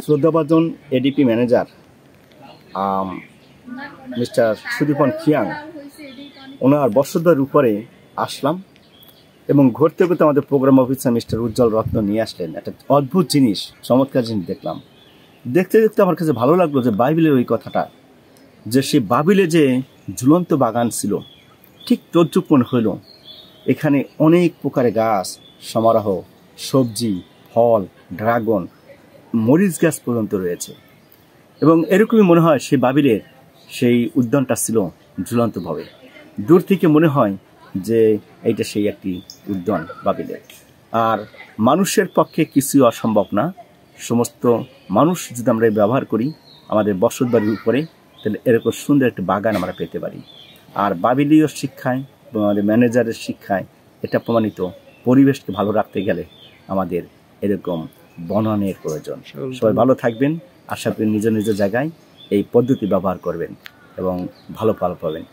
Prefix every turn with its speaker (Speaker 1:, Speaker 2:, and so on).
Speaker 1: শ্রদ্ধাভাজন ADP manager mister সুদীপন Khiang ওনার বসতবাড়ির উপরে আসলাম এবং ঘুরতে ঘুরতে আমাদের প্রোগ্রাম অফিসার মিস্টার উজ্জ্বল রত্ন নিয়ে আসলেন। একটা অদ্ভুত জিনিস, চমৎকার জিনিস দেখলাম। দেখতে দেখতে আমার কাছে ভালো লাগলো যে বাইবেলের ওই কথাটা, যে সে বাবিলে যে ঝুলন্ত বাগান ছিল ঠিক তদ্রুপ হইল। এখানে অনেক প্রকারের গাছ সমারোহ, সবজি, ফল, ড্রাগন, মরিচ গাছ পর্যন্ত রয়েছে। এবং এরকমই মনে হয় সেই বাবিলের সেই উদ্যানটা ছিল ঝুলন্তভাবে। দূর থেকে মনে হয় যে এইটা সেই একটি উদ্যান বাবিলের। আর মানুষের পক্ষে কিছুই অসম্ভব না। সমস্ত মানুষ যদি আমরা ব্যবহার করি আমাদের বসত বাড়ির উপরে, তাহলে এরকম সুন্দর একটা বাগান আমরা পেতে পারি। আর বাবিলীয় শিক্ষায় এবং আমাদের ম্যানেজারের শিক্ষায় এটা প্রমাণিত, পরিবেশকে ভালো রাখতে গেলে আমাদের এরকম বনায়নের প্রয়োজন। সবাই ভালো থাকবেন, আশা করি নিজ নিজ জায়গায় এই পদ্ধতি ব্যবহার করবেন এবং ভালো ফল পাবেন।